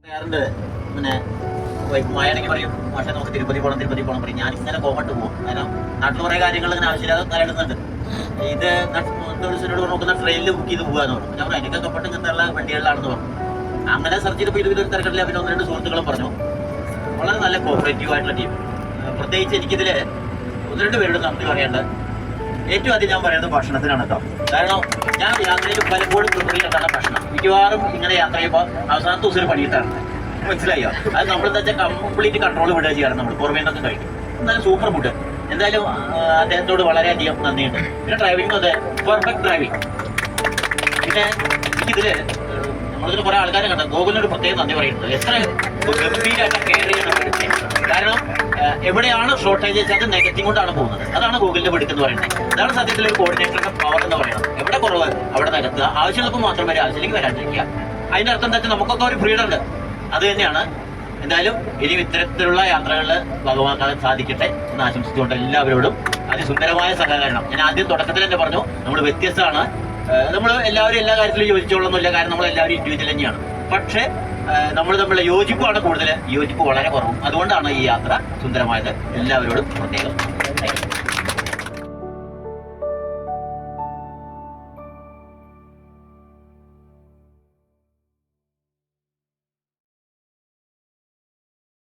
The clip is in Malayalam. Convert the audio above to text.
പറയാറുണ്ട് പിന്നെ മഴയാണെങ്കിൽ പറയും പക്ഷെ നമുക്ക് തിരുപ്പതി പോകണം പറയും. ഞാൻ ഇങ്ങനെ പോകട്ട് പോകും. കാരണം നാട്ടിൽ കുറേ കാര്യങ്ങൾ ഇങ്ങനെ ആവശ്യമില്ലാതെ നിലയിടുന്നുണ്ട്. ഇത് ടൂറിസ്റ്റിനോട് നോക്കുന്ന ട്രെയിനിൽ ബുക്ക് ചെയ്ത് പോകാന്ന് പറഞ്ഞു. ഞാൻ പറഞ്ഞു എനിക്ക് കപ്പട്ട് ഇങ്ങനത്തെയുള്ള വണ്ടികളിലാണെന്ന് പറഞ്ഞു. അങ്ങനെ സെർച്ച് ചെയ്തപ്പോൾ ഇതൊരു തിരക്കില്ല. പിന്നെ ഒന്ന് രണ്ട് സുഹൃത്തുക്കളും പറഞ്ഞു വളരെ നല്ല കോപ്പറേറ്റീവ് ആയിട്ടുള്ള ടീം. പ്രത്യേകിച്ച് എനിക്കിതിൽ ഒന്ന് രണ്ട് പേരോട് നന്ദി പറയേണ്ടത് ഏറ്റവും ആദ്യം ഞാൻ പറയുന്നത് ഭക്ഷണത്തിനാണ് കേട്ടോ. കാരണം ഞാൻ യാത്രയിൽ പലപ്പോഴും പ്രിഫർ ചെയ്യുന്നതാണ് ഭക്ഷണം. മിക്കവാറും ഇങ്ങനെ യാത്ര ചെയ്യുമ്പോൾ അവസാനത്തെ ദിവസം ഒരു പണിയിട്ടാണ്. മനസ്സിലായോ? അത് നമ്മളെന്താ വെച്ചാൽ കംപ്ലീറ്റ് കൺട്രോൾ വിടുക ചെയ്യാറ്. നമ്മൾ പുറമേ നിന്നൊക്കെ കഴിക്കും. എന്നാലും സൂപ്പർ ഫുഡ്. എന്തായാലും അദ്ദേഹത്തോട് വളരെയധികം നന്ദിയുണ്ട്. പിന്നെ ഡ്രൈവിംഗ് അതെ പെർഫെക്റ്റ് ഡ്രൈവിംഗ്. പിന്നെ എനിക്കിതിൽ നമ്മളിതിൽ കുറേ ആൾക്കാരെ കണ്ടത് ഗോകുലിനൊരു പ്രത്യേകം നന്ദി പറയുന്നത്. എത്ര ഗംഭീരമായിട്ട് കെയർ ചെയ്യണം എടുത്തത്. കാരണം എവിടെയാണ് ഷോർട്ടേജ് വെച്ചാൽ അത് നെഗറ്റീവ് കൊണ്ടാണ് പോകുന്നത്. അതാണ് ഗൂഗിളിന്റെ പിടിക്കെന്ന് പറയുന്നത്. അതാണ് സത്യത്തിൽ ഒരു കോർഡിനേറ്ററിന്റെ പവർ എന്ന് പറയുന്നത്. എവിടെ കുറവ് അവിടെ നികത്തുക, ആവശ്യമുള്ളപ്പോൾ മാത്രം വരിക, ആവശ്യമില്ലെങ്കിൽ വരാണ്ടിരിക്കുക. അതിന്റെ അർത്ഥം എന്താ വെച്ചാൽ നമുക്കൊക്കെ ഒരു ഫ്രീഡം ഉണ്ട്. അത് തന്നെയാണ്. എന്തായാലും ഇനി ഇത്തരത്തിലുള്ള യാത്രകളിൽ ഭാഗമാക്കാൻ സാധിക്കട്ടെ എന്ന് ആശംസിച്ചുകൊണ്ട് എല്ലാവരോടും അതിസുന്ദരമായ സഹകരണം. ഞാൻ ആദ്യം തുടക്കത്തിൽ തന്നെ പറഞ്ഞു നമ്മൾ വ്യത്യസ്തമാണ്. നമ്മൾ എല്ലാവരും എല്ലാ കാര്യത്തിലും യോജിച്ചോളൊന്നുമില്ല. കാരണം നമ്മൾ എല്ലാവരും ഇൻഡിവിജ്വൽ തന്നെയാണ്. പക്ഷേ നമ്മൾ തമ്മിലുള്ള യോജിപ്പാണ് കൂടുതൽ. യോജിപ്പ് വളരെ കുറവും. അതുകൊണ്ടാണ് ഈ യാത്ര സുന്ദരമായത്. എല്ലാവരോടും പ്രത്യേകം താങ്ക് യു.